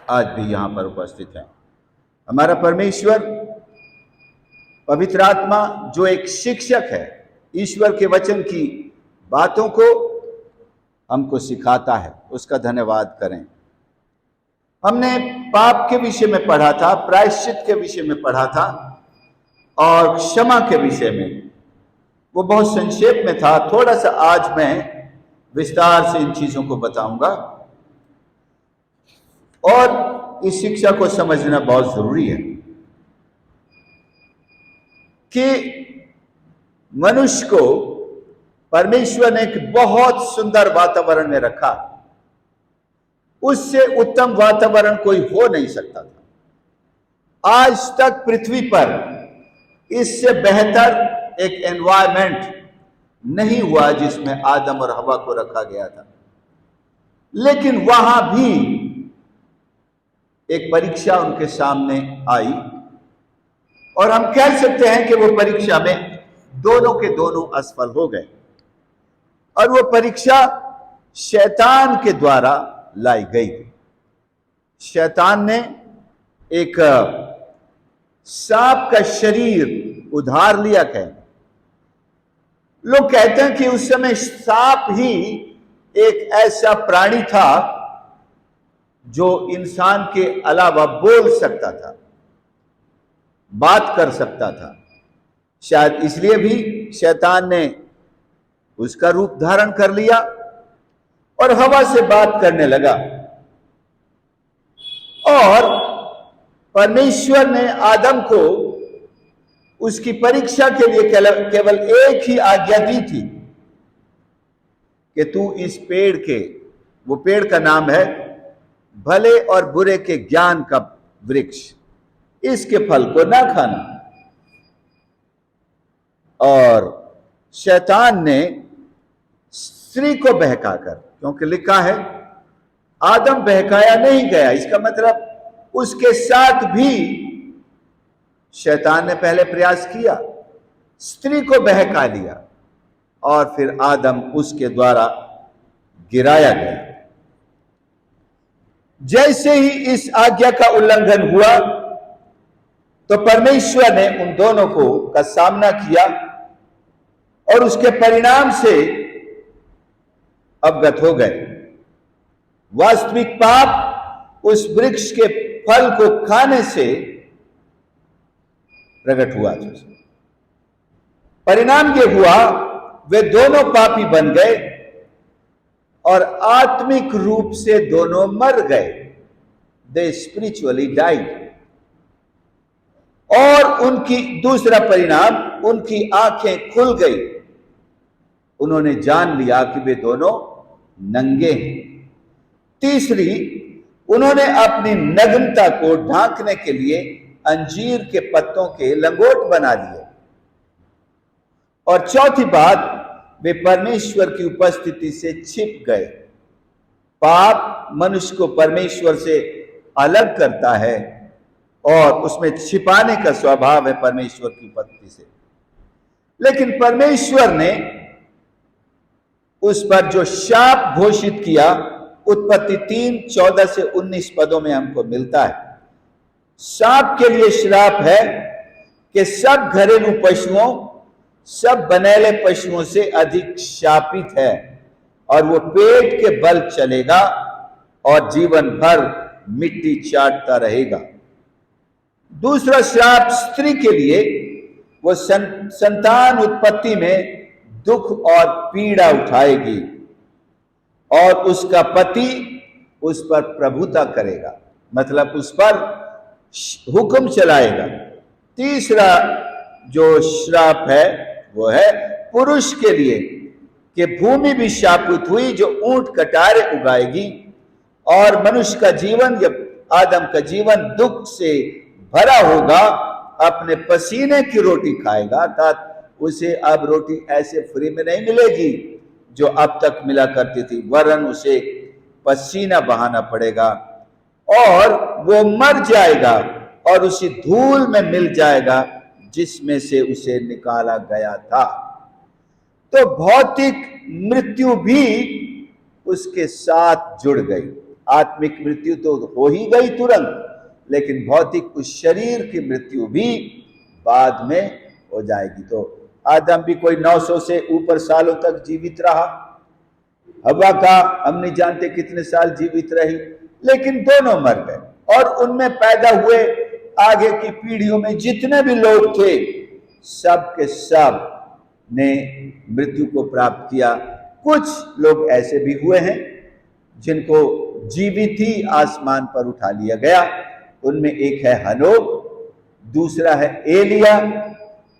आज भी यहां पर उपस्थित हैं। हमारा परमेश्वर पवित्र आत्मा जो एक शिक्षक है, ईश्वर के वचन की बातों को हमको सिखाता है, उसका धन्यवाद करें। हमने पाप के विषय में पढ़ा था, प्रायश्चित के विषय में पढ़ा था और क्षमा के विषय में। वो बहुत संक्षेप में था, थोड़ा सा आज मैं विस्तार से इन चीजों को बताऊंगा और इस शिक्षा को समझना बहुत जरूरी है कि मनुष्य को परमेश्वर ने एक बहुत सुंदर वातावरण में रखा। उससे उत्तम वातावरण कोई हो नहीं सकता था। आज तक पृथ्वी पर इससे बेहतर एक एनवायरमेंट नहीं हुआ जिसमें आदम और हवा को रखा गया था। लेकिन वहां भी एक परीक्षा उनके सामने आई और हम कह सकते हैं कि वो परीक्षा में दोनों के दोनों असफल हो गए। और वो परीक्षा शैतान के द्वारा लाई गई। शैतान ने एक सांप का शरीर उधार लिया। लोग कहते हैं कि उस समय सांप ही एक ऐसा प्राणी था जो इंसान के अलावा बोल सकता था, बात कर सकता था। शायद इसलिए भी शैतान ने उसका रूप धारण कर लिया और हवा से बात करने लगा। और परमेश्वर ने आदम को उसकी परीक्षा के लिए केवल एक ही आज्ञा दी थी कि तू इस पेड़ के, वो पेड़ का नाम है भले और बुरे के ज्ञान का वृक्ष, इसके फल को ना खाना। और शैतान ने स्त्री को बहकाकर, क्योंकि लिखा है आदम बहकाया नहीं गया, इसका मतलब उसके साथ भी शैतान ने पहले प्रयास किया, स्त्री को बहका लिया और फिर आदम उसके द्वारा गिराया गया। जैसे ही इस आज्ञा का उल्लंघन हुआ तो परमेश्वर ने उन दोनों को का सामना किया और उसके परिणाम से अवगत हो गए। वास्तविक पाप उस वृक्ष के फल को खाने से प्रकट हुआ। परिणाम ये हुआ वे दोनों पापी बन गए और आत्मिक रूप से दोनों मर गए। दे स्पिरिचुअली डाइड। और उनकी दूसरा परिणाम, उनकी आंखें खुल गई। उन्होंने जान लिया कि वे दोनों नंगे हैं। तीसरी, उन्होंने अपनी नग्नता को ढांकने के लिए अंजीर के पत्तों के लंगोट बना लिए। और चौथी बात, वे परमेश्वर की उपस्थिति से छिप गए। पाप मनुष्य को परमेश्वर से अलग करता है और उसमें छिपाने का स्वभाव है परमेश्वर की उपस्थिति से। लेकिन परमेश्वर ने उस पर जो शाप घोषित किया, उत्पत्ति 3:14 से 19 पदों में हमको मिलता है। सांप के लिए श्राप है कि सब घरेलू पशुओं, सब बनेले पशुओं से अधिक शापित है और वो पेट के बल चलेगा और जीवन भर मिट्टी चाटता रहेगा। दूसरा श्राप स्त्री के लिए, वो संतान उत्पत्ति में दुख और पीड़ा उठाएगी और उसका पति उस पर प्रभुता करेगा, मतलब उस पर हुक्म चलाएगा। तीसरा जो श्राप है वो है पुरुष के लिए कि भूमि भी शापित हुई जो ऊंट कटारे उगाएगी और मनुष्य का जीवन या आदम का जीवन दुख से भरा होगा। अपने पसीने की रोटी खाएगा, अर्थात उसे अब रोटी ऐसे फ्री में नहीं मिलेगी जो अब तक मिला करती थी, वरन उसे पसीना बहाना पड़ेगा और वो मर जाएगा और उसी धूल में मिल जाएगा जिसमें से उसे निकाला गया था। तो भौतिक मृत्यु भी उसके साथ जुड़ गई। आत्मिक मृत्यु तो हो ही गई तुरंत, लेकिन भौतिक उस शरीर की मृत्यु भी बाद में हो जाएगी। तो आदम भी कोई 900 से ऊपर सालों तक जीवित रहा, हवा का हम नहीं जानते कितने साल जीवित रही, लेकिन दोनों मर गए। और उनमें पैदा हुए आगे की पीढ़ियों में जितने भी लोग थे, सब के सब ने मृत्यु को प्राप्त किया। कुछ लोग ऐसे भी हुए हैं जिनको जीवित ही आसमान पर उठा लिया गया। उनमें एक है हनोक, दूसरा है एलिया।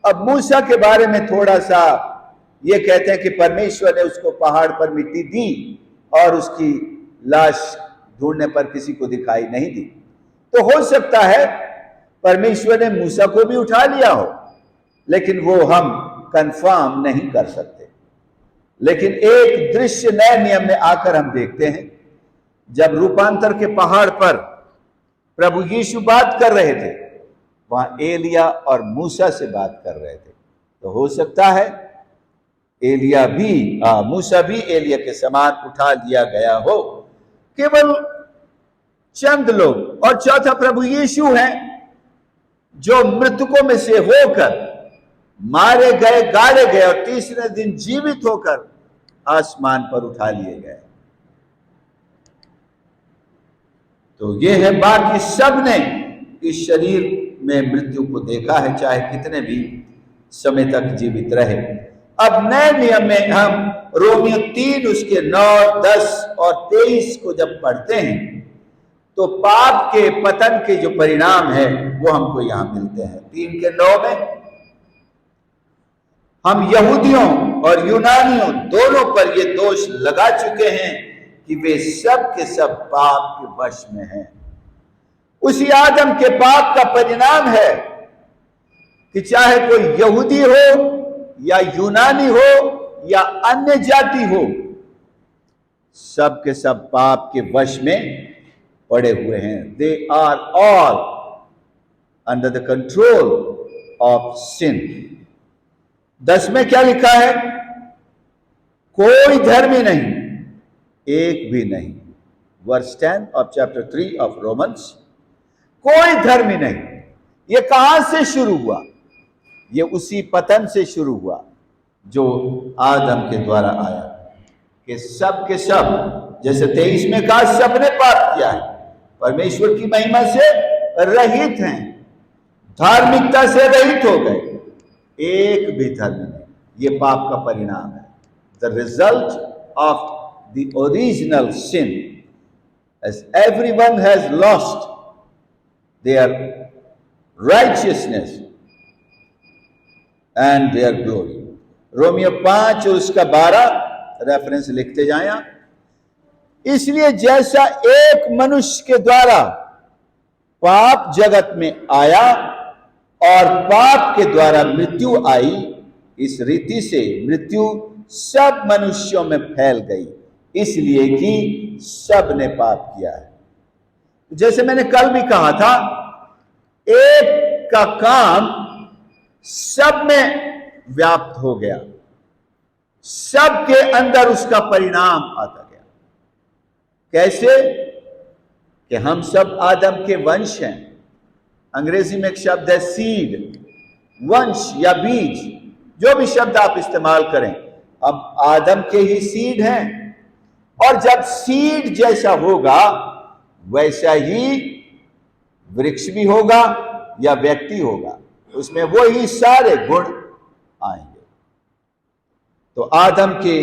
अब मूसा के बारे में थोड़ा सा ये कहते हैं कि परमेश्वर ने उसको पहाड़ पर मिट्टी दी और उसकी लाश ढूंढने पर किसी को दिखाई नहीं दी। तो हो सकता है परमेश्वर ने मूसा को भी उठा लिया हो, लेकिन वो हम कंफर्म नहीं कर सकते। लेकिन एक दृश्य नए नियम में आकर हम देखते हैं, जब रूपांतर के पहाड़ पर प्रभु यीशु बात कर रहे थे, वहां एलिया और मूसा से बात कर रहे थे। तो हो सकता है मूसा भी एलिया के समान उठा लिया गया हो। केवल चंद लोग, और चौथा प्रभु यीशु हैं जो मृतकों में से होकर मारे गए, गाड़े गए और तीसरे दिन जीवित होकर आसमान पर उठा लिए गए। तो ये है, बाकी सब ने इस शरीर में मृत्यु को देखा है, चाहे कितने भी समय तक जीवित रहे। अब नए नियम में हम रोमियो 3 उसके 9, 10 और 23 को जब पढ़ते हैं, तो पाप के पतन के जो परिणाम है वो हमको यहां मिलते हैं। 3 के 9 में हम यहूदियों और यूनानियों दोनों पर ये दोष लगा चुके हैं कि वे सब के सब पाप के वश में हैं। उसी आदम के पाप का परिणाम है कि चाहे कोई यहूदी हो या यूनानी हो या अन्य जाति हो, सब के सब पाप के वश में पड़े हुए हैं। They are all under the control of sin. 10 में क्या लिखा है? कोई धर्मी नहीं, एक भी नहीं। Verse 10 of chapter 3 of Romans. कोई धर्मी नहीं। ये कहां से शुरू हुआ? ये उसी पतन से शुरू हुआ जो आदम के द्वारा आया, कि सब के सब, जैसे 23 में कहा, सबने पाप किया है, परमेश्वर की महिमा से रहित हैं, धार्मिकता से रहित हो गए, एक भी धर्म नहीं। ये पाप का परिणाम है, the result of the original sin, as everyone has lost their righteousness and their glory। रोमियो 5 और उसका 12 रेफरेंस लिखते जाएं आप। इसलिए जैसा एक मनुष्य के द्वारा पाप जगत में आया और पाप के द्वारा मृत्यु आई, इस रीति से मृत्यु सब मनुष्यों में फैल गई, इसलिए कि सब ने पाप किया है। जैसे मैंने कल भी कहा था, एक का काम सब में व्याप्त हो गया, सबके अंदर उसका परिणाम आता गया। कैसे? कि हम सब आदम के वंश हैं। अंग्रेजी में एक शब्द है सीड, वंश या बीज, जो भी शब्द आप इस्तेमाल करें, अब आदम के ही सीड हैं। और जब सीड जैसा होगा वैसा ही वृक्ष भी होगा या व्यक्ति होगा, उसमें वही सारे गुण आएंगे। तो आदम के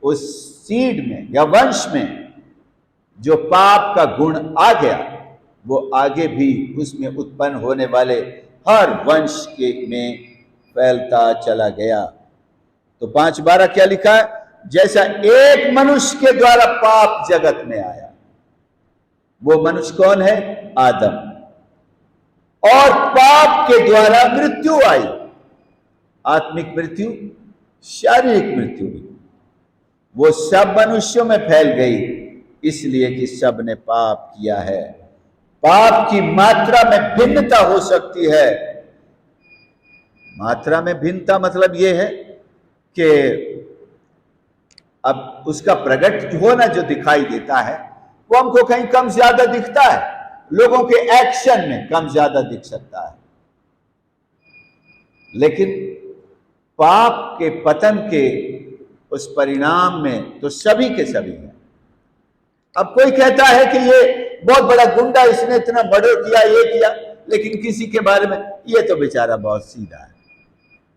उस सीड में या वंश में जो पाप का गुण आ गया, वो आगे भी उसमें उत्पन्न होने वाले हर वंश के में फैलता चला गया। तो 5:12 क्या लिखा है? जैसा एक मनुष्य के द्वारा पाप जगत में आया, वो मनुष्य कौन है? आदम। और पाप के द्वारा मृत्यु आई, आत्मिक मृत्यु, शारीरिक मृत्यु भी, वो सब मनुष्यों में फैल गई, इसलिए कि सब ने पाप किया है। पाप की मात्रा में भिन्नता हो सकती है। मात्रा में भिन्नता मतलब यह है कि अब उसका प्रकट होना जो दिखाई देता है वो हमको कहीं कम ज्यादा दिखता है, लोगों के एक्शन में कम ज्यादा दिख सकता है, लेकिन पाप के पतन के उस परिणाम में तो सभी के सभी हैं। अब कोई कहता है कि ये बहुत बड़ा गुंडा, इसने इतना मर्डर किया, ये किया, लेकिन किसी के बारे में ये तो बेचारा बहुत सीधा है,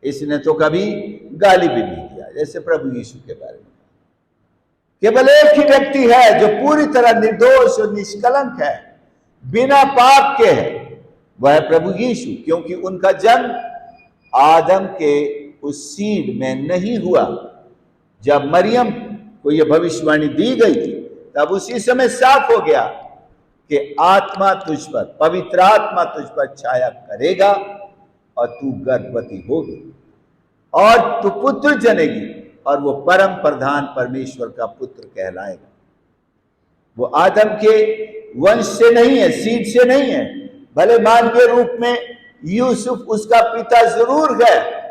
इसने तो कभी गाली भी नहीं दिया, जैसे प्रभु यीशु के बारे में। केवल एक ही व्यक्ति है जो पूरी तरह निर्दोष और निष्कलंक है, बिना पाप के है, वह है प्रभु यीशु, क्योंकि उनका जन्म आदम के उस सीड में नहीं हुआ। जब मरियम को यह भविष्यवाणी दी गई थी, तब उसी समय साफ हो गया कि आत्मा तुझ पर, पवित्र आत्मा तुझ पर छाया करेगा और तू गर्भवती होगी और तू पुत्र जनेगी और वो परम प्रधान परमेश्वर का पुत्र कहलाएगा। वो आदम के वंश से नहीं है, सीड से नहीं है, भले मानवीय रूप में यूसुफ उसका पिता जरूर है,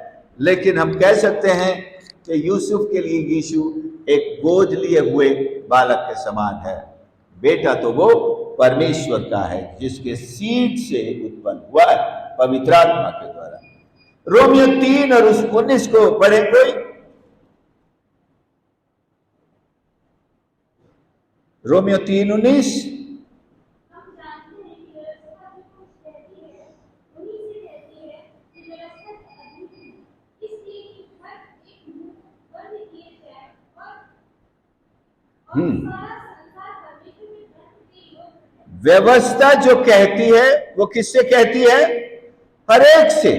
लेकिन हम कह सकते हैं कि यूसुफ के लिए यीशु एक गोद लिए हुए बालक के समान है। बेटा तो वो परमेश्वर का है, जिसके सीड से उत्पन्न हुआ है पवित्र आत्मा के द्वारा। रोमियो 3 और उस 19 को पढ़े कोई? रोमियो 3:19। व्यवस्था जो कहती है वो किससे कहती है? हरेक से,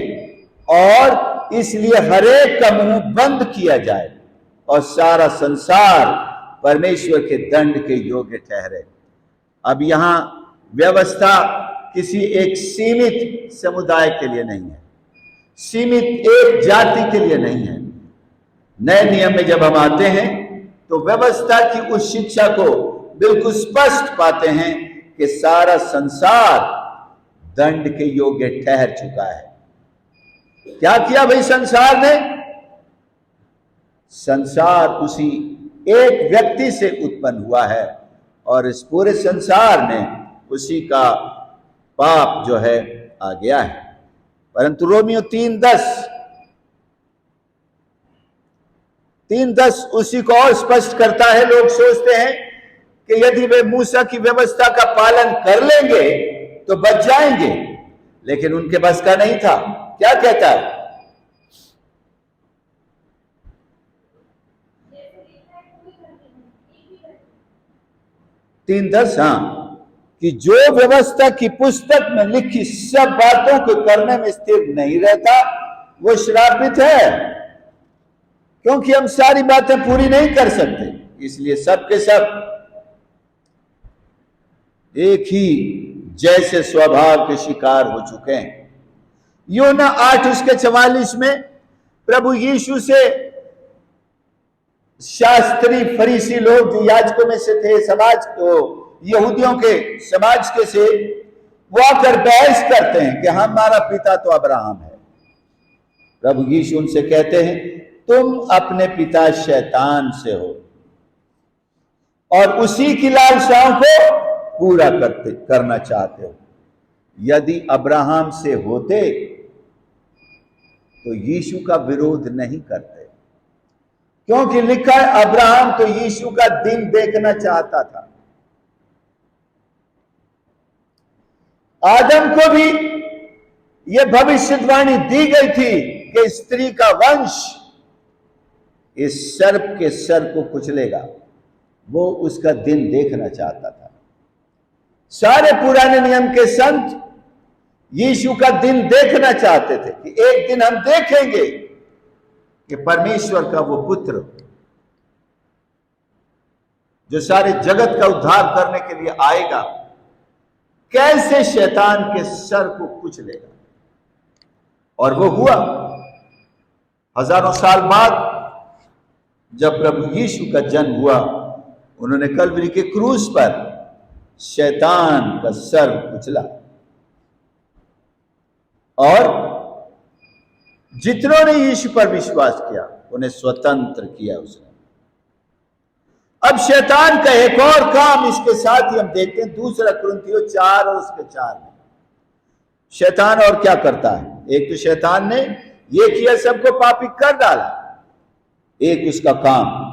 और इसलिए हरेक का मुंह बंद किया जाए और सारा संसार परमेश्वर के दंड के योग्य ठहरे। अब यहां व्यवस्था किसी एक सीमित समुदाय के लिए नहीं है, सीमित एक जाति के लिए नहीं है। नए नियम में जब हम आते हैं तो व्यवस्था की उस शिक्षा को बिल्कुल स्पष्ट पाते हैं कि सारा संसार दंड के योग्य ठहर चुका है। क्या किया भाई संसार ने? संसार उसी एक व्यक्ति से उत्पन्न हुआ है और इस पूरे संसार में उसी का पाप जो है आ गया है। परंतु रोमियो 3:10 उसी को और स्पष्ट करता है। लोग सोचते हैं कि यदि वे मूसा की व्यवस्था का पालन कर लेंगे तो बच जाएंगे, लेकिन उनके बस का नहीं था। क्या कहता है? तीन 10 कि जो व्यवस्था की पुस्तक में लिखी सब बातों को करने में स्थिर नहीं रहता वो श्रापित है, क्योंकि हम सारी बातें पूरी नहीं कर सकते, इसलिए सब के सब एक ही जैसे स्वभाव के शिकार हो चुके हैं। यूहन्ना 8:44 में प्रभु यीशु से शास्त्री फरीसी लोग जो याजकों में से थे, समाज को यहूदियों के समाज के से, वो आकर बहस करते हैं कि हमारा पिता तो अब्राहम है। प्रभु यीशु उनसे कहते हैं, तुम अपने पिता शैतान से हो और उसी की लालसाओं को पूरा करना चाहते हो। यदि अब्राहम से होते तो यीशु का विरोध नहीं करते, क्योंकि लिखा है अब्राहम तो यीशु का दिन देखना चाहता था। आदम को भी यह भविष्यवाणी दी गई थी कि स्त्री का वंश इस सर्प के सर को कुचलेगा। वो उसका दिन देखना चाहता था। सारे पुराने नियम के संत यीशु का दिन देखना चाहते थे कि एक दिन हम देखेंगे कि परमेश्वर का वो पुत्र जो सारे जगत का उद्धार करने के लिए आएगा, कैसे शैतान के सर को कुचलेगा। और वो हुआ। हजारों साल बाद जब प्रभु यीशु का जन्म हुआ, उन्होंने कलवरी के क्रूस पर शैतान का सर कुचला और जितनों ने यीशु पर विश्वास किया उन्हें स्वतंत्र किया उसने। अब शैतान का एक और काम इसके साथ ही हम देखते हैं, दूसरा कुरिन्थियों 4 और उसके 4 में शैतान और क्या करता है। एक तो शैतान ने ये किया, सबको पापी कर डाला। एक उसका काम,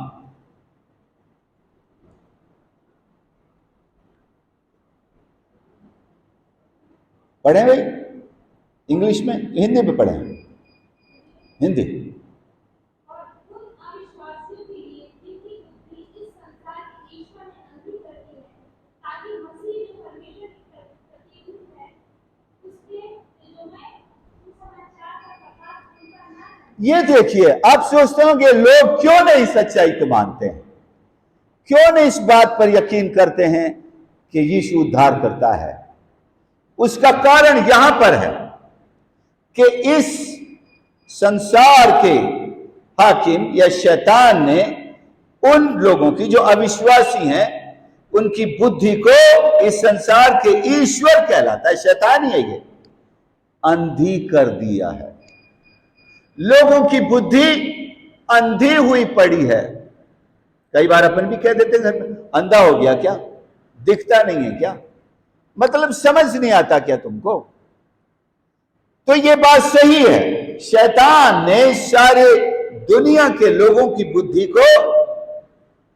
पढ़े भाई इंग्लिश में, हिंदी में पढ़े, हिंदी। ये देखिए, आप सोचते होंगे लोग क्यों नहीं सच्चाई को मानते हैं, क्यों नहीं इस बात पर यकीन करते हैं कि यीशु उद्धार करता है। उसका कारण यहां पर है कि इस संसार के हाकिम या शैतान ने उन लोगों की जो अविश्वासी हैं, उनकी बुद्धि को, इस संसार के ईश्वर कहलाता है शैतान ही है ये, अंधी कर दिया है। लोगों की बुद्धि अंधी हुई पड़ी है। कई बार अपन भी कह देते हैं, अंधा हो गया क्या, दिखता नहीं है क्या, मतलब समझ नहीं आता क्या तुमको। तो ये बात सही है, शैतान ने सारे दुनिया के लोगों की बुद्धि को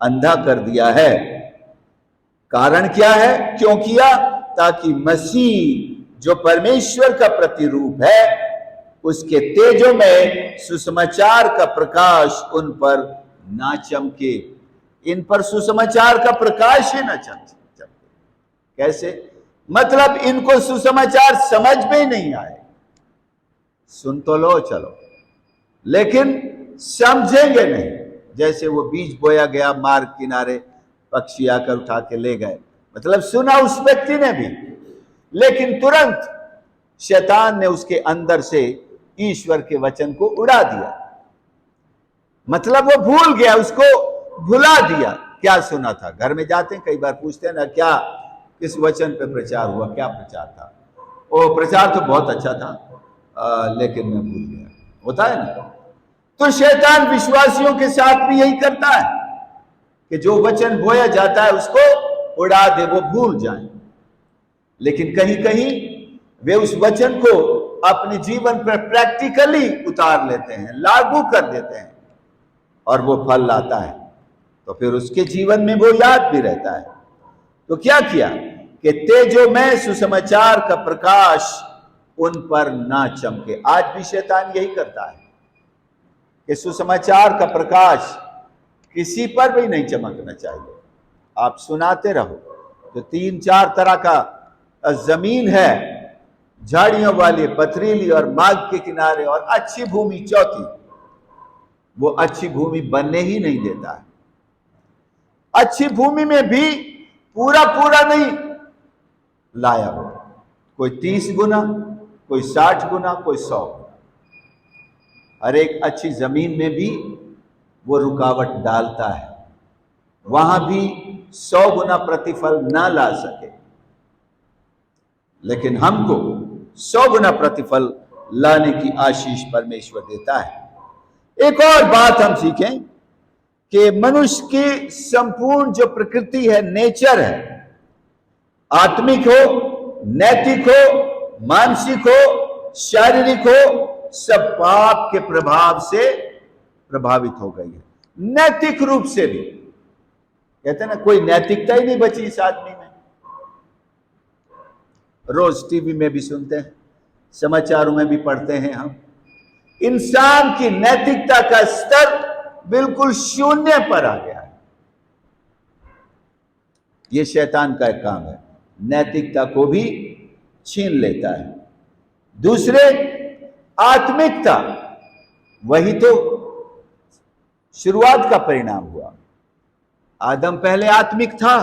अंधा कर दिया है। कारण क्या है, क्यों किया? ताकि मसीह जो परमेश्वर का प्रतिरूप है, उसके तेजों में सुसमाचार का प्रकाश उन पर ना चमके। इन पर सुसमाचार का प्रकाश ही ना चमके। कैसे? मतलब इनको सुसमाचार समझ में ही नहीं आए। सुन तो लो चलो, लेकिन समझेंगे नहीं। जैसे वो बीज बोया गया, मार्ग किनारे पक्षी आकर उठा के ले गए, मतलब सुना उस व्यक्ति ने भी, लेकिन तुरंत शैतान ने उसके अंदर से ईश्वर के वचन को उड़ा दिया। मतलब वो भूल गया, उसको भुला दिया। क्या सुना था? घर में जाते हैं, कई बार पूछते हैं ना, क्या किस वचन पे प्रचार हुआ, क्या प्रचार था? ओ प्रचार तो बहुत अच्छा था, लेकिन मैं भूल गया। होता है ना। तो शैतान विश्वासियों के साथ भी यही करता है कि जो वचन बोया जाता है उसको उड़ा दे, वो भूल जाए। लेकिन कहीं कहीं वे उस वचन को अपने जीवन पर प्रैक्टिकली उतार लेते हैं, लागू कर देते हैं, और वो फल लाता है। तो फिर उसके जीवन में वो याद भी रहता है। तो क्या किया कि तेजों में सुसमाचार का प्रकाश उन पर ना चमके। आज भी शैतान यही करता है कि सुसमाचार का प्रकाश किसी पर भी नहीं चमकना चाहिए। आप सुनाते रहो। तो 3-4 तरह का जमीन है, झाड़ियों वाली, पथरीली और मार्ग के किनारे, और अच्छी भूमि चौथी, वो अच्छी भूमि बनने ही नहीं देता है। अच्छी भूमि में भी पूरा पूरा नहीं लाया हो, कोई 30 गुना, कोई 60 गुना, कोई 100 गुना। हर एक अच्छी जमीन में भी वो रुकावट डालता है, वहां भी 100 गुना प्रतिफल ना ला सके, लेकिन हमको 100 गुना प्रतिफल लाने की आशीष परमेश्वर देता है। एक और बात हम सीखें कि मनुष्य की संपूर्ण जो प्रकृति है, नेचर है, आत्मिक हो, नैतिक हो, मानसिक हो, शारीरिक हो, सब पाप के प्रभाव से प्रभावित हो गई है। नैतिक रूप से भी, कहते हैं ना, कोई नैतिकता ही नहीं बची इस आदमी में। रोज टीवी में भी सुनते हैं, समाचारों में भी पढ़ते हैं हम, इंसान की नैतिकता का स्तर बिल्कुल शून्य पर आ गया है। यह शैतान का एक काम है, नैतिकता को भी छीन लेता है। दूसरे, आत्मिकता, वही तो शुरुआत का परिणाम हुआ। आदम पहले आत्मिक था,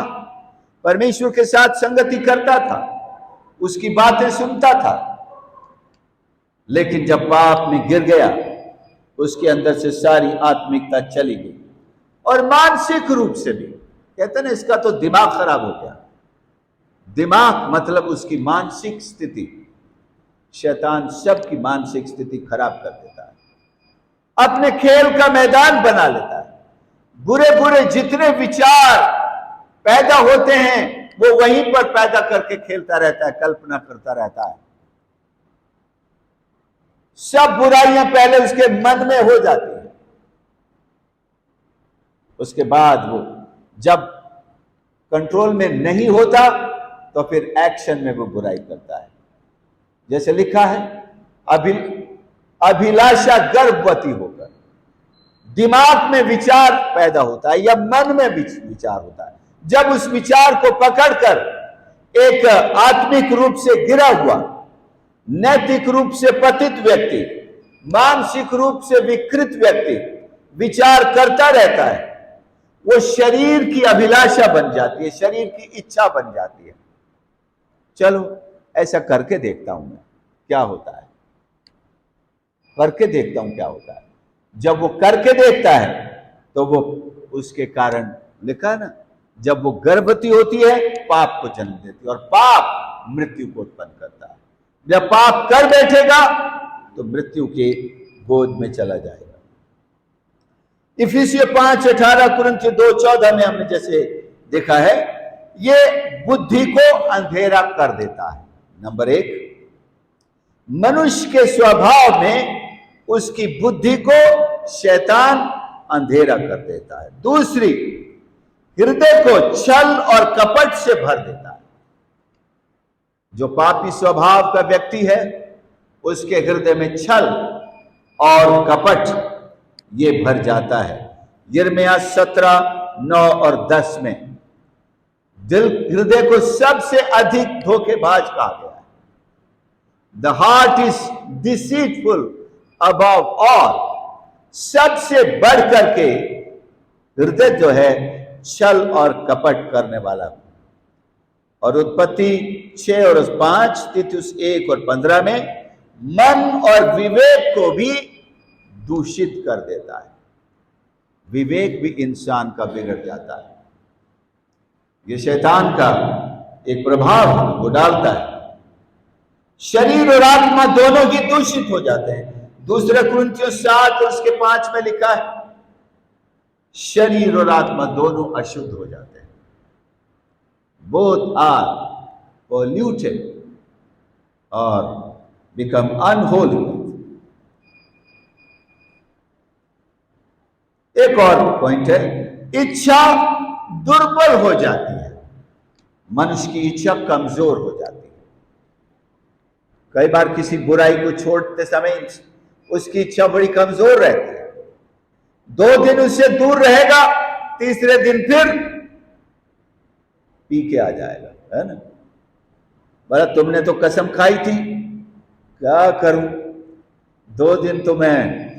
परमेश्वर के साथ संगति करता था, उसकी बातें सुनता था, लेकिन जब पाप में गिर गया, उसके अंदर से सारी आत्मिकता चली गई। और मानसिक रूप से भी, कहते हैं ना, इसका तो दिमाग खराब हो गया। दिमाग मतलब उसकी मानसिक स्थिति। शैतान सबकी मानसिक स्थिति खराब कर देता है, अपने खेल का मैदान बना लेता है। बुरे बुरे जितने विचार पैदा होते हैं वो वहीं पर पैदा करके खेलता रहता है, कल्पना करता रहता है। सब बुराइयां पहले उसके मन में हो जाती है, उसके बाद वो जब कंट्रोल में नहीं होता तो फिर एक्शन में वो बुराई करता है। जैसे लिखा है, अभिलाषा गर्भवती होकर, दिमाग में विचार पैदा होता है या मन में विचार होता है। जब उस विचार को पकड़कर एक आत्मिक रूप से गिरा हुआ, नैतिक रूप से पतित व्यक्ति, मानसिक रूप से विकृत व्यक्ति विचार करता रहता है, वो शरीर की अभिलाषा बन जाती है, शरीर की इच्छा बन जाती है। चलो ऐसा करके देखता हूं मैं क्या होता है, करके देखता हूं क्या होता है। जब वो करके देखता है तो वो उसके कारण लिखा ना, जब वो गर्भवती होती है पाप को जन्म देती है और पाप मृत्यु को उत्पन्न करता है। जब पाप कर बैठेगा तो मृत्यु के गोद में चला जाएगा। इफिसियों 5:18, कुरिन्थियों 2:14 में हमने जैसे देखा है, ये बुद्धि को अंधेरा कर देता है। नंबर 1, मनुष्य के स्वभाव में उसकी बुद्धि को शैतान अंधेरा कर देता है। दूसरी, हृदय को छल और कपट से भर देता है। जो पापी स्वभाव का व्यक्ति है उसके हृदय में छल और कपट ये भर जाता है। यिर्मयाह 17:9 और 10 में दिल हृदय को सबसे अधिक धोखेबाज कहा गया है। The heart is deceitful above all, सबसे बढ़ करके हृदय जो है छल और कपट करने वाला। और उत्पत्ति 6 और 5, तीतुस 1 और 15 में मन और विवेक को भी दूषित कर देता है। विवेक भी इंसान का बिगड़ जाता है। ये शैतान का एक प्रभाव वो डालता है। शरीर और आत्मा दोनों ही दूषित हो जाते हैं। दूसरे कुरिन्थियों 7 और उसके 5 में लिखा है, शरीर और आत्मा दोनों अशुद्ध हो जाते हैं। बोथ आर पॉल्यूटेड और बिकम अनहोली। एक और पॉइंट है, इच्छा दुर्बल हो जाती है। मनुष्य की इच्छा कमजोर हो जाती है। कई बार किसी बुराई को छोड़ते समय उसकी इच्छा बड़ी कमजोर रहती है। 2 दिन उससे दूर रहेगा, तीसरे दिन फिर पी के आ जाएगा, है ना। बोला तुमने तो कसम खाई थी, क्या करूं, 2 दिन तो मैं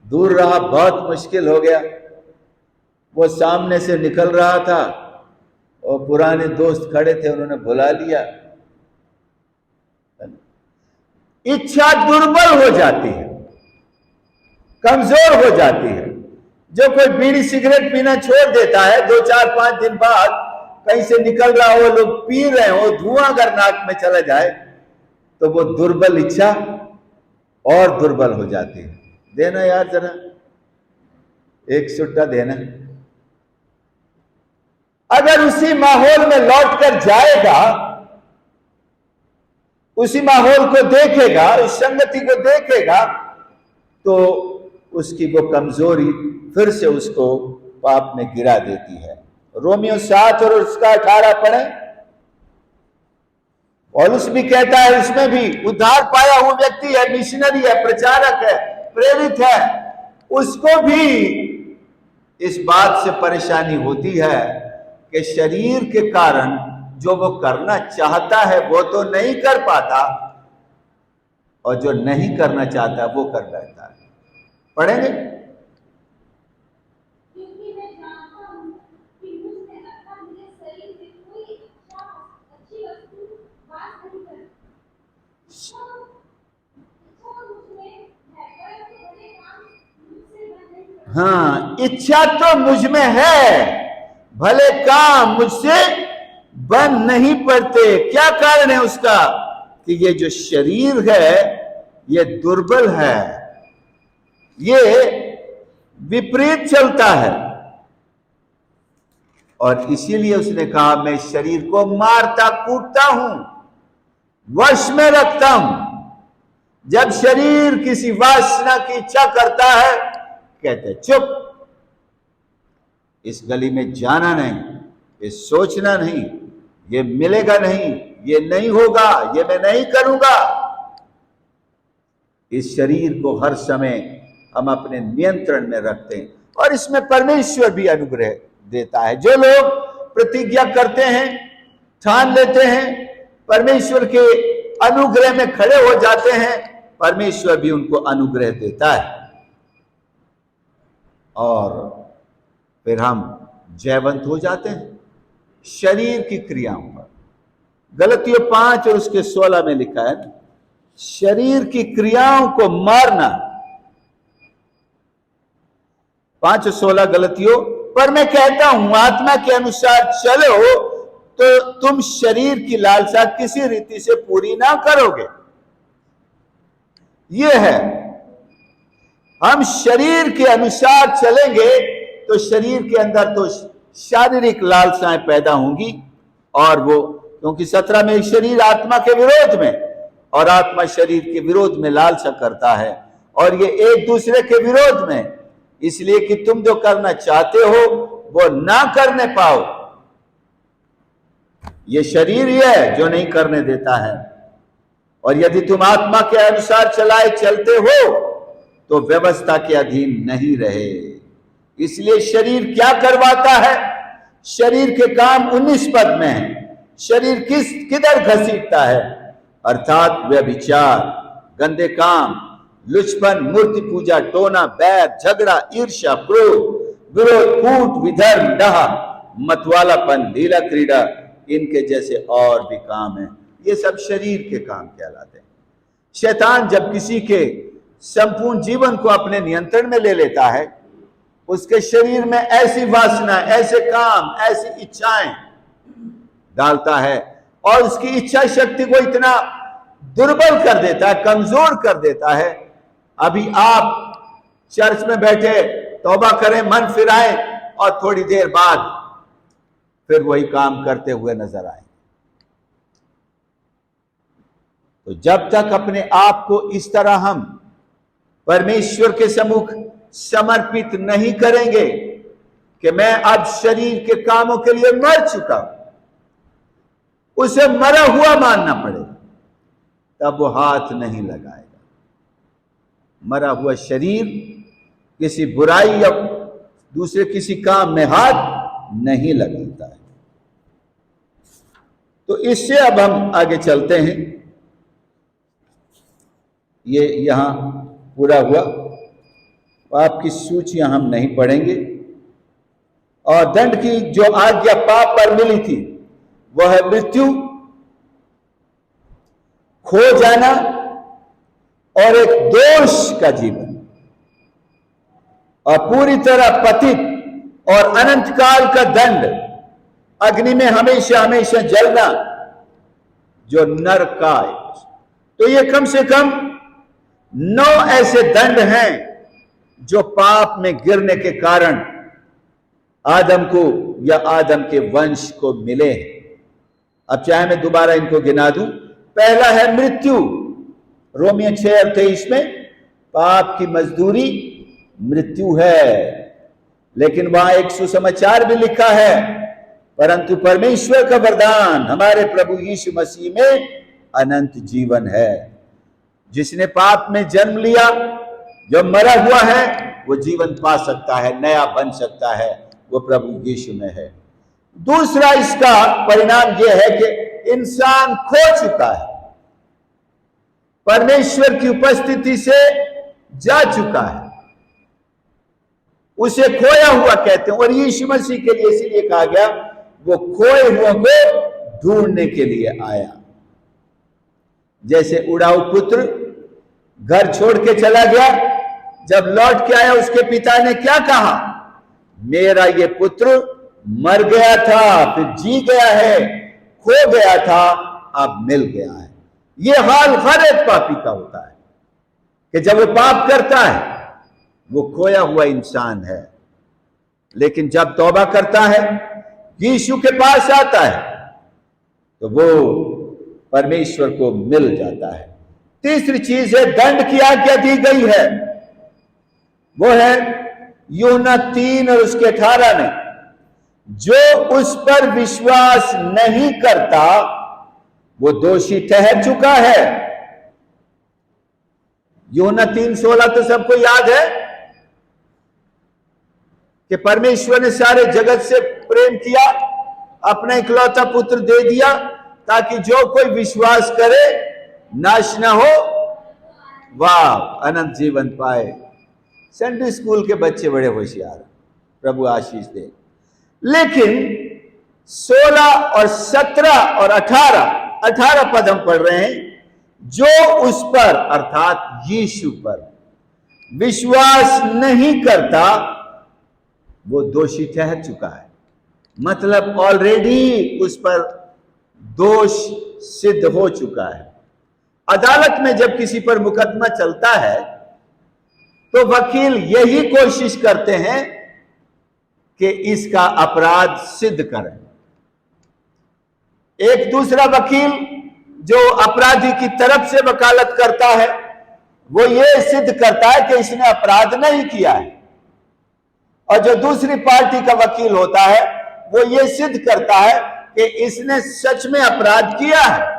दूर रहा, बहुत मुश्किल हो गया। वो सामने से निकल रहा था और पुराने दोस्त खड़े थे, उन्होंने बुला लिया। इच्छा दुर्बल हो जाती है, कमजोर हो जाती है। जो कोई बीड़ी सिगरेट पीना छोड़ देता है, 2, 4, 5 दिन बाद कहीं से निकल रहा हो, लोग पी रहे हो, धुआं अगर नाक में चला जाए तो वो दुर्बल इच्छा और दुर्बल हो जाती है। देना यार जरा एक सुट्टा देना। अगर उसी माहौल में लौट कर जाएगा, उसी माहौल को देखेगा, उस संगति को देखेगा, तो उसकी वो कमजोरी फिर से उसको पाप में गिरा देती है। रोमियो 7 और उसका 18 पढ़े। पौलुस भी कहता है, उसमें भी उद्धार पाया हुआ व्यक्ति है, मिशनरी है, प्रचारक है, प्रेरित है, उसको भी इस बात से परेशानी होती है कि शरीर के कारण जो वो करना चाहता है वो तो नहीं कर पाता, और जो नहीं करना चाहता वो कर बैठता है। पढ़ेंगे। हाँ, इच्छा तो मुझ में है, भले काम मुझसे बन नहीं पड़ते। क्या कारण है उसका? कि ये जो शरीर है ये दुर्बल है, ये विपरीत चलता है, और इसीलिए उसने कहा मैं शरीर को मारता कूटता हूं, वश में रखता हूं। जब शरीर किसी वासना की इच्छा करता है, कहते चुप, इस गली में जाना नहीं, ये सोचना नहीं, ये मिलेगा नहीं, ये नहीं होगा, ये मैं नहीं करूंगा। इस शरीर को हर समय हम अपने नियंत्रण में रखते हैं और इसमें परमेश्वर भी अनुग्रह देता है। जो लोग प्रतिज्ञा करते हैं, ठान लेते हैं, परमेश्वर के अनुग्रह में खड़े हो जाते हैं, परमेश्वर भी उनको अनुग्रह देता है और फिर हम जयवंत हो जाते हैं शरीर की क्रियाओं पर। गलतियों 5 और उसके 16 में लिखा है, शरीर की क्रियाओं को मारना। 5 और 16 गलतियों, पर मैं कहता हूं आत्मा के अनुसार चलो तो तुम शरीर की लालसा किसी रीति से पूरी ना करोगे। यह है, हम शरीर के अनुसार चलेंगे तो शरीर के अंदर तो शारीरिक लालसाएं पैदा होंगी और वो, क्योंकि 17 में शरीर आत्मा के विरोध में और आत्मा शरीर के विरोध में लालसा करता है और ये एक दूसरे के विरोध में, इसलिए कि तुम जो करना चाहते हो वो ना करने पाओ। ये शरीर ही है जो नहीं करने देता है। और यदि तुम आत्मा के अनुसार चलाए चलते हो तो व्यवस्था के अधीन नहीं रहे। इसलिए शरीर क्या करवाता है? शरीर के काम 19 पद में है। शरीर किधर घसीटता है? अर्थात व्यभिचार, गंदे काम, लुचपन, मूर्ति पूजा, टोना, बैर, झगड़ा, ईर्ष्या, क्रोध, विरोध, कूट, विधर्म, डाह, मतवालापन, लीला क्रीड़ा, इनके जैसे और भी काम हैं। ये सब शरीर के काम कहलाते हैं। शैतान जब किसी के संपूर्ण जीवन को अपने नियंत्रण में ले लेता है, उसके शरीर में ऐसी वासना, ऐसे काम, ऐसी इच्छाएं डालता है और उसकी इच्छा शक्ति को इतना दुर्बल कर देता है, कमजोर कर देता है। अभी आप चर्च में बैठे तौबा करें, मन फिराएं और थोड़ी देर बाद फिर वही काम करते हुए नजर आए। तो जब तक अपने आप को इस तरह हम परमेश्वर के सम्मुख समर्पित नहीं करेंगे कि मैं अब शरीर के कामों के लिए मर चुका हूं, उसे मरा हुआ मानना पड़ेगा, तब वो हाथ नहीं लगाएगा। मरा हुआ शरीर किसी बुराई या दूसरे किसी काम में हाथ नहीं लगाता है। तो इससे अब हम आगे चलते हैं। ये यहां पूरा हुआ, आपकी सूचियां हम नहीं पढ़ेंगे। और दंड की जो आज्ञा पाप पर मिली थी वह है मृत्यु, खो जाना और एक दोष का जीवन और पूरी तरह पतित और अनंत काल का दंड, अग्नि में हमेशा हमेशा जलना जो नरक का है। तो ये कम से कम 9 ऐसे दंड हैं जो पाप में गिरने के कारण आदम को या आदम के वंश को मिले हैं। अब चाहे मैं दोबारा इनको गिना दूं। पहला है मृत्यु, रोमियो 6:23 में पाप की मजदूरी मृत्यु है। लेकिन वहां एक सुसमाचार भी लिखा है, परंतु परमेश्वर का वरदान हमारे प्रभु यीशु मसीह में अनंत जीवन है। जिसने पाप में जन्म लिया, जो मरा हुआ है, वो जीवन पा सकता है, नया बन सकता है, वो प्रभु यीशु में है। दूसरा इसका परिणाम यह है कि इंसान खो चुका है, परमेश्वर की उपस्थिति से जा चुका है, उसे खोया हुआ कहते हैं। और यीशु मसीह के लिए इसीलिए कहा गया वो खोए हुओं को ढूंढने के लिए आया। जैसे उड़ाऊ पुत्र घर छोड़ के चला गया, जब लौट के आया उसके पिता ने क्या कहा? मेरा ये पुत्र मर गया था, फिर जी गया है, खो गया था, अब मिल गया है। ये हाल हर एक पापी का होता है कि जब वो पाप करता है वो खोया हुआ इंसान है। लेकिन जब तौबा करता है, यीशु के पास आता है तो वो परमेश्वर को मिल जाता है। तीसरी चीज है, दंड की आज्ञा दी गई है, वो है यूहन्ना 3 और उसके 18 में, जो उस पर विश्वास नहीं करता वो दोषी ठहर चुका है। यूहन्ना 3:16 तो सबको याद है कि परमेश्वर ने सारे जगत से प्रेम किया, अपना इकलौता पुत्र दे दिया, ताकि जो कोई विश्वास करे नाश न हो, वाह, अनंत जीवन पाए। संडे स्कूल के बच्चे बड़े होशियार, प्रभु आशीष दे। लेकिन 16 और 17 और 18 पद हम पढ़ रहे हैं, जो उस पर अर्थात यीशु पर विश्वास नहीं करता वो दोषी ठहर चुका है। मतलब ऑलरेडी उस पर दोष सिद्ध हो चुका है। अदालत में जब किसी पर मुकदमा चलता है तो वकील यही कोशिश करते हैं कि इसका अपराध सिद्ध करें। एक दूसरा वकील जो अपराधी की तरफ से वकालत करता है वो ये सिद्ध करता है कि इसने अपराध नहीं किया है, और जो दूसरी पार्टी का वकील होता है वो ये सिद्ध करता है कि इसने सच में अपराध किया है।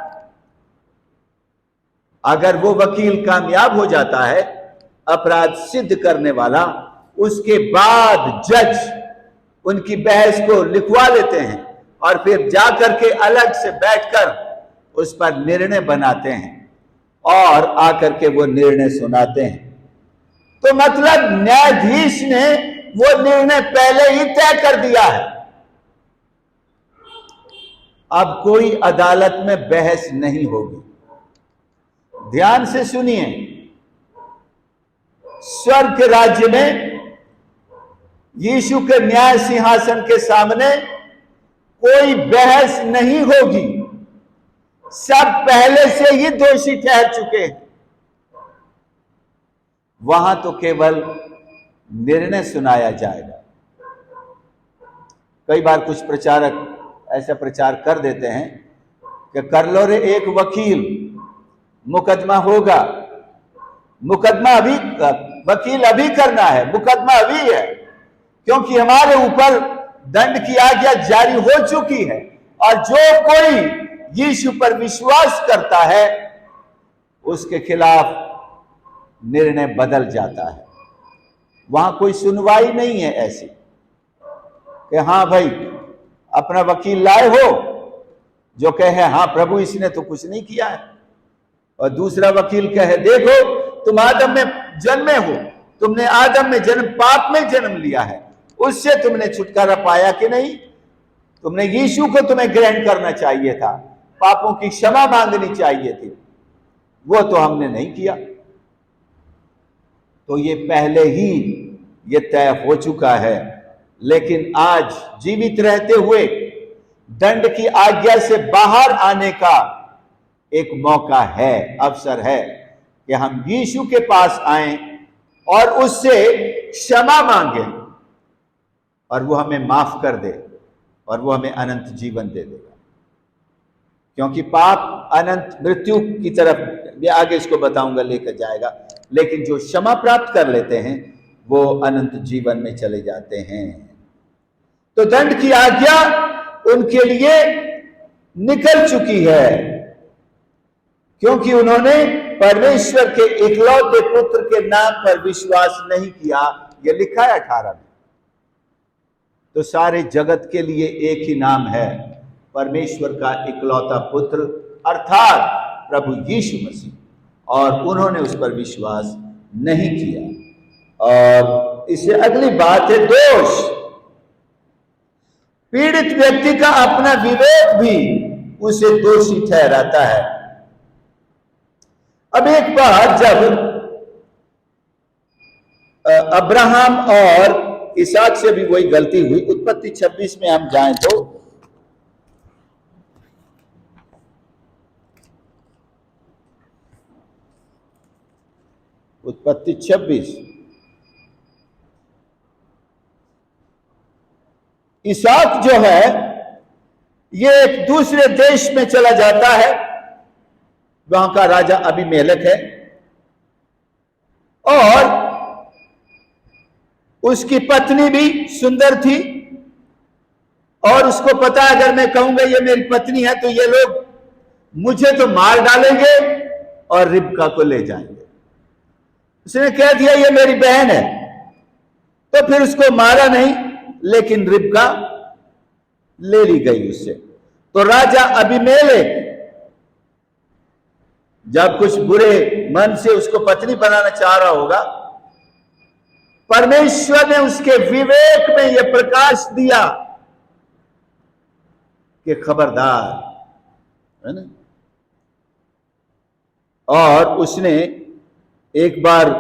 अगर वो वकील कामयाब हो जाता है अपराध सिद्ध करने वाला, उसके बाद जज उनकी बहस को लिखवा लेते हैं और फिर जाकर के अलग से बैठकर उस पर निर्णय बनाते हैं और आकर के वो निर्णय सुनाते हैं। तो मतलब न्यायाधीश ने वो निर्णय पहले ही तय कर दिया है। अब कोई अदालत में बहस नहीं होगी। ध्यान से सुनिए, स्वर्ग राज्य में यीशु के न्याय सिंहासन के सामने कोई बहस नहीं होगी। सब पहले से ही दोषी ठहर चुके हैं। वहां तो केवल निर्णय सुनाया जाएगा। कई बार कुछ प्रचारक ऐसा प्रचार कर देते हैं कि कर लो रे एक वकील, मुकदमा होगा। मुकदमा अभी, वकील अभी करना है, मुकदमा अभी है, क्योंकि हमारे ऊपर दंड की आज्ञा जारी हो चुकी है। और जो कोई यीशु पर विश्वास करता है उसके खिलाफ निर्णय बदल जाता है। वहां कोई सुनवाई नहीं है ऐसी कि हाँ भाई अपना वकील लाए हो जो कहे हाँ प्रभु इसने तो कुछ नहीं किया है, और दूसरा वकील कहे देखो तुम आदम में जन्मे हो, तुमने आदम में जन्म, पाप में जन्म लिया है, उससे तुमने छुटकारा पाया कि नहीं? तुमने यीशु को तुम्हें ग्रहण करना चाहिए था, पापों की क्षमा मांगनी चाहिए थी, वो तो हमने नहीं किया। तो ये पहले ही ये तय हो चुका है। लेकिन आज जीवित रहते हुए दंड की आज्ञा से बाहर आने का एक मौका है, अवसर है कि हम यीशु के पास आएं और उससे क्षमा मांगें और वो हमें माफ कर दे और वो हमें अनंत जीवन दे देगा। क्योंकि पाप अनंत मृत्यु की तरफ, मैं आगे इसको बताऊंगा, लेकर जाएगा। लेकिन जो क्षमा प्राप्त कर लेते हैं वो अनंत जीवन में चले जाते हैं। तो दंड की आज्ञा उनके लिए निकल चुकी है, क्योंकि उन्होंने परमेश्वर के इकलौते पुत्र के नाम पर विश्वास नहीं किया। यह लिखा है 18 में। तो सारे जगत के लिए एक ही नाम है, परमेश्वर का इकलौता पुत्र अर्थात प्रभु यीशु मसीह, और उन्होंने उस पर विश्वास नहीं किया। और इससे अगली बात है दोष। पीड़ित व्यक्ति का अपना विवेक भी उसे दोषी ठहराता है। अब एक बार जब अब्राहम और इसहाक से भी वही गलती हुई, उत्पत्ति 26 में हम जाएं तो उत्पत्ति 26, इसहाक जो है ये एक दूसरे देश में चला जाता है, वहां का राजा अबीमेलेक है, और उसकी पत्नी भी सुंदर थी, और उसको पता है अगर मैं कहूंगा ये मेरी पत्नी है तो ये लोग मुझे तो मार डालेंगे और रिबका को ले जाएंगे। उसने कह दिया ये मेरी बहन है, तो फिर उसको मारा नहीं, लेकिन रिबका ले ली गई उससे। तो राजा अबीमेलेक जब कुछ बुरे मन से उसको पत्नी बनाना चाह रहा होगा, परमेश्वर ने उसके विवेक में यह प्रकाश दिया कि खबरदार, है ना। और उसने एक बार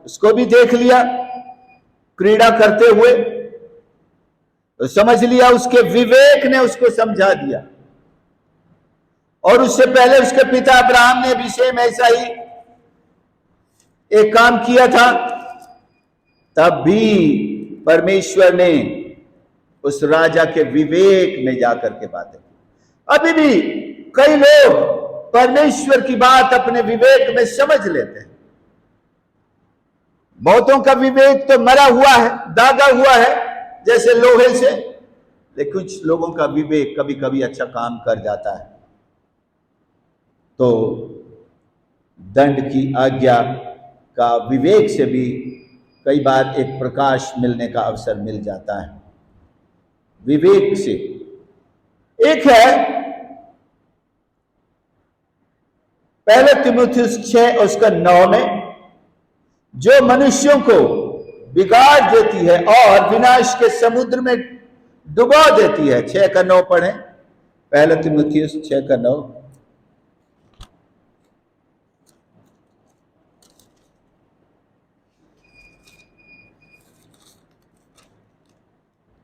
उसको भी देख लिया क्रीड़ा करते हुए, तो समझ लिया, उसके विवेक ने उसको समझा दिया। और उससे पहले उसके पिता अब्राहम ने भी सेम ऐसा ही एक काम किया था, तब भी परमेश्वर ने उस राजा के विवेक में जाकर के बातें की। अभी भी कई लोग परमेश्वर की बात अपने विवेक में समझ लेते हैं। बहुतों का विवेक तो मरा हुआ है, दागा हुआ है जैसे लोहे से, लेकिन कुछ लोगों का विवेक कभी कभी अच्छा काम कर जाता है, तो दंड की आज्ञा का विवेक से भी कई बार एक प्रकाश मिलने का अवसर मिल जाता है विवेक से। एक है पहले तीमुथियुस 6 उसका 9 में, जो मनुष्यों को बिगाड़ देती है और विनाश के समुद्र में डुबा देती है। 6 का 9 पढ़ें, पहले तीमुथियुस 6 का 9।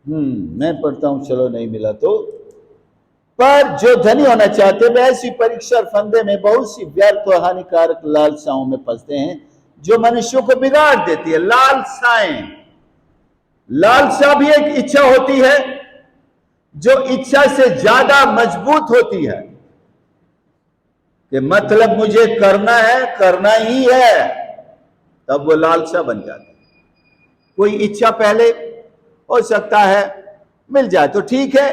मैं पढ़ता हूं, चलो नहीं मिला तो। पर जो धनी होना चाहते वे ऐसी परीक्षा और फंदे में बहुत सी व्यर्थ और हानिकारक लालसाओं में फंसते हैं, जो मनुष्यों को बिगाड़ देती है। लालसाएं, लालसा भी एक इच्छा होती है जो इच्छा से ज्यादा मजबूत होती है, कि मतलब मुझे करना है, करना ही है, तब वो लालसा बन जाती है। कोई इच्छा पहले हो सकता है मिल जाए तो ठीक है,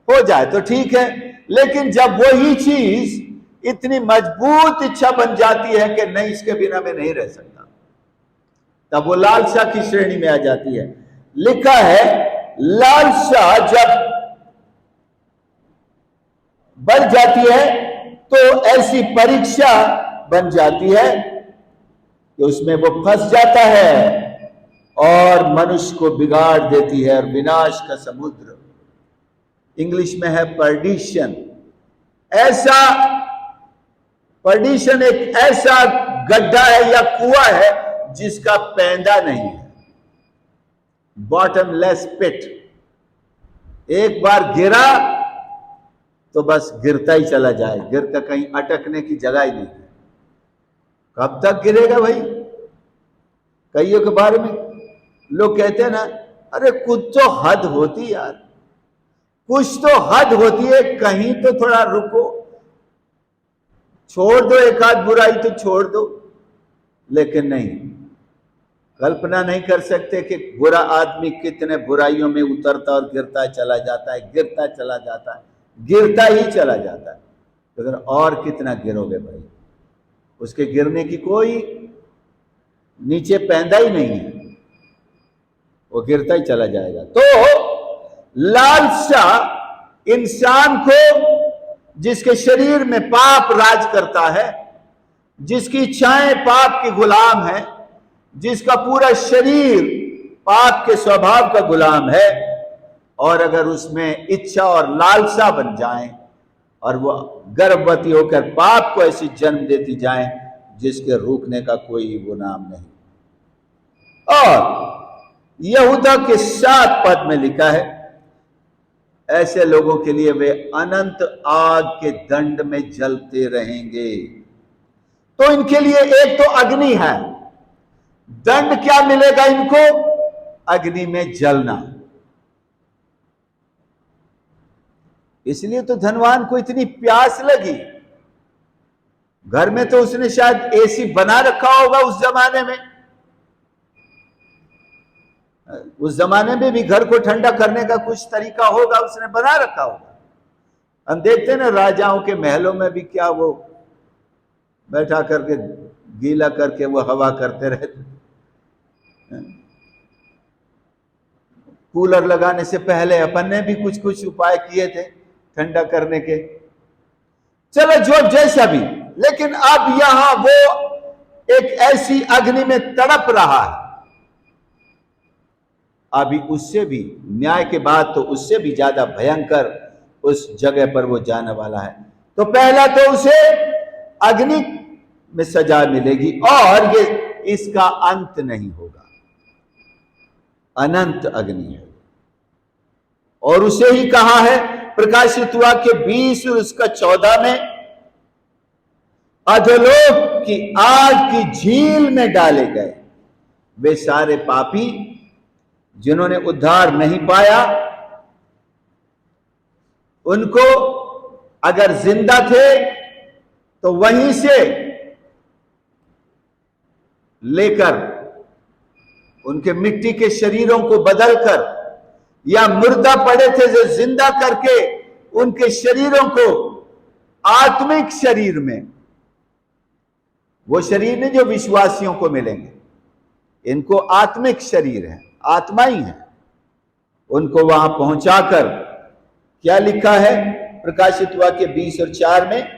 हो जाए तो ठीक है, लेकिन जब वही चीज इतनी मजबूत इच्छा बन जाती है कि नहीं, इसके बिना मैं नहीं रह सकता, तब वो लालसा की श्रेणी में आ जाती है। लिखा है लालसा जब बढ़ जाती है तो ऐसी परीक्षा बन जाती है कि उसमें वो फंस जाता है और मनुष्य को बिगाड़ देती है। और विनाश का समुद्र, इंग्लिश में है पर्डिशन। ऐसा पर्डिशन एक ऐसा गड्ढा है या कुआं है जिसका पैंदा नहीं है, बॉटमलेस पिट। एक बार गिरा तो बस गिरता ही चला जाए, गिरता कहीं अटकने की जगह ही नहीं है। कब तक गिरेगा भाई? कईयों के बारे में लोग कहते हैं ना, अरे कुछ तो हद होती यार, कुछ तो हद होती है, कहीं तो थोड़ा रुको, छोड़ दो, एक आध बुराई तो छोड़ दो। लेकिन नहीं, कल्पना नहीं कर सकते कि बुरा आदमी कितने बुराइयों में उतरता और गिरता चला जाता है, गिरता चला जाता है, गिरता ही चला जाता है। तो अगर और कितना गिरोगे भाई, उसके गिरने की कोई नीचे पैंदा ही नहीं है, वो गिरता ही चला जाएगा। तो लालसा इंसान को, जिसके शरीर में पाप राज करता है, जिसकी इच्छाएं पाप की गुलाम है, जिसका पूरा शरीर पाप के स्वभाव का गुलाम है, और अगर उसमें इच्छा और लालसा बन जाए और वो गर्भवती होकर पाप को ऐसी जन्म देती जाए जिसके रोकने का कोई वो नाम नहीं। और यहूदा के 7 पद में लिखा है, ऐसे लोगों के लिए वे अनंत आग के दंड में जलते रहेंगे। तो इनके लिए एक तो अग्नि है, दंड क्या मिलेगा इनको? अग्नि में जलना। इसलिए तो धनवान को इतनी प्यास लगी। घर में तो उसने शायद एसी बना रखा होगा उस जमाने में। उस जमाने में भी घर को ठंडा करने का कुछ तरीका होगा, उसने बना रखा होगा। हम देखते हैं ना राजाओं के महलों में भी क्या वो बैठा करके गीला करके वो हवा करते रहते। कूलर लगाने से पहले अपन ने भी कुछ कुछ उपाय किए थे ठंडा करने के। चलो जो जैसा भी, लेकिन अब यहां वो एक ऐसी अग्नि में तड़प रहा है। अभी उससे भी, न्याय के बाद तो उससे भी ज्यादा भयंकर उस जगह पर वो जाने वाला है। तो पहला तो उसे अग्नि में सजा मिलेगी और ये इसका अंत नहीं होगा, अनंत अग्नि है। और उसे ही कहा है प्रकाशित हुआ के 20 और उसका 14 में, अधोलोक की आग की झील में डाले गए वे सारे पापी जिन्होंने उद्धार नहीं पाया। उनको अगर जिंदा थे तो वहीं से लेकर उनके मिट्टी के शरीरों को बदलकर, या मुर्दा पड़े थे जो जिंदा करके उनके शरीरों को आत्मिक शरीर में, वो शरीर नहीं जो विश्वासियों को मिलेंगे, इनको आत्मिक शरीर है, आत्मा ही है, उनको वहां पहुंचाकर क्या लिखा है प्रकाशित हुआ के 20 और 4 में,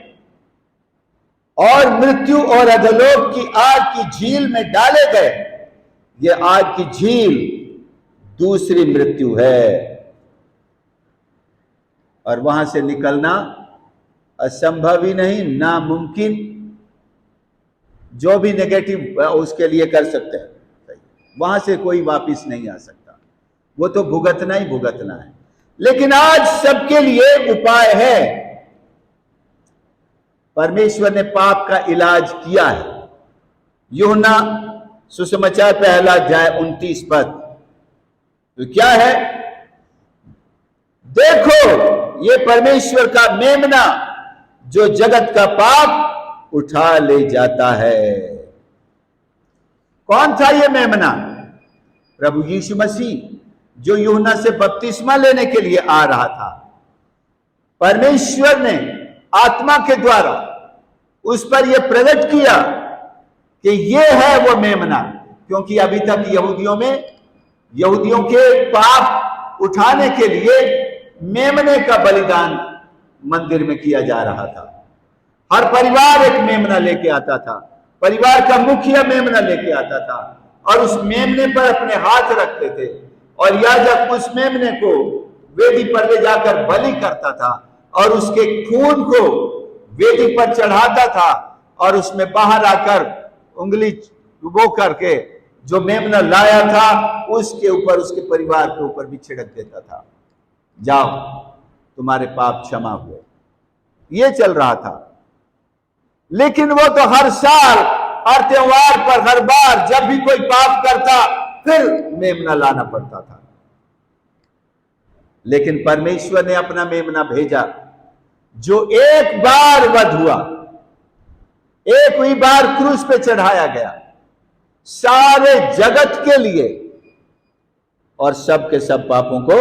और मृत्यु और अधोलोक की आग की झील में डाले गए। ये आग की झील दूसरी मृत्यु है और वहां से निकलना असंभव ही नहीं, नामुमकिन। जो भी नेगेटिव उसके लिए कर सकते हैं, वहां से कोई वापस नहीं आ सकता, वो तो भुगतना ही भुगतना है। लेकिन आज सबके लिए उपाय है। परमेश्वर ने पाप का इलाज किया है। यूहन्ना सुसमाचार पहला अध्याय 29 पद, तो क्या है? देखो ये परमेश्वर का मेमना जो जगत का पाप उठा ले जाता है। कौन था ये मेमना? प्रभु यीशु मसीह, जो यूहन्ना से बपतिस्मा लेने के लिए आ रहा था। परमेश्वर ने आत्मा के द्वारा उस पर यह प्रकट किया कि यह है वो मेमना, क्योंकि अभी तक यहूदियों के पाप उठाने के लिए मेमने का बलिदान मंदिर में किया जा रहा था। हर परिवार एक मेमना लेके आता था, परिवार का मुखिया मेमना लेके आता था और उस मेमने पर अपने हाथ रखते थे और याजक उस मेमने को वेदी पर ले जाकर बलि करता था और उसके खून को वेदी पर चढ़ाता था और उसमें बाहर आकर उंगली डुबो करके जो मेमना लाया था उसके ऊपर, उसके परिवार के ऊपर भी छिड़क देता था, जाओ तुम्हारे पाप क्षमा हुए। ये चल रहा था। लेकिन वो तो हर साल, हर त्योहार पर, हर बार जब भी कोई पाप करता फिर मेमना लाना पड़ता था। लेकिन परमेश्वर ने अपना मेमना भेजा जो एक बार वध हुआ, एक ही बार क्रूस पे चढ़ाया गया सारे जगत के लिए और सब के सब पापों को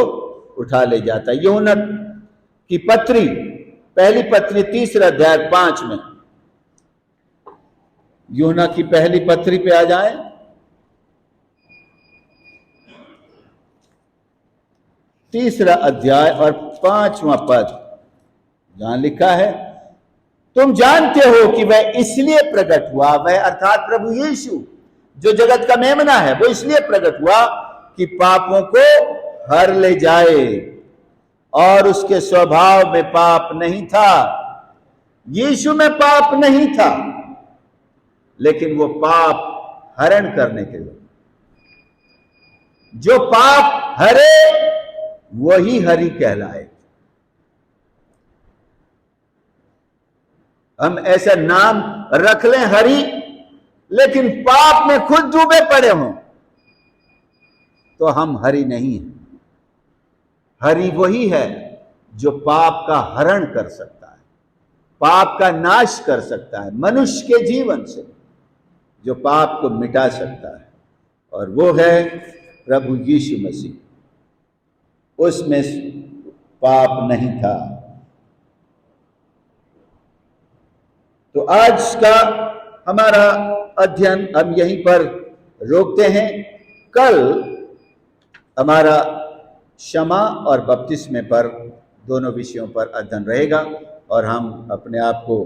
उठा ले जाता। यूहन्ना की पत्री, पहली पत्री 3 अध्याय 5 में, यूहन्ना की पहली पत्री पे आ जाए। तीसरा अध्याय और 5वां पद, जहां लिखा है, तुम जानते हो कि वह इसलिए प्रकट हुआ, वह अर्थात प्रभु यीशु जो जगत का मेमना है, वो इसलिए प्रकट हुआ कि पापों को हर ले जाए। और उसके स्वभाव में पाप नहीं था, यीशु में पाप नहीं था, लेकिन वो पाप हरण करने के लिए, जो पाप हरे वही हरि कहलाए। हम ऐसा नाम रख लें हरि, लेकिन पाप में खुद डूबे पड़े हों तो हम हरि नहीं हैं। हरि वही है जो पाप का हरण कर सकता है, पाप का नाश कर सकता है, मनुष्य के जीवन से जो पाप को मिटा सकता है, और वो है प्रभु यीशु मसीह। उसमें पाप नहीं था। तो आज का हमारा अध्ययन हम यहीं पर रोकते हैं। कल हमारा क्षमा और बपतिस्मे पर दोनों विषयों पर अध्ययन रहेगा, और हम अपने आप को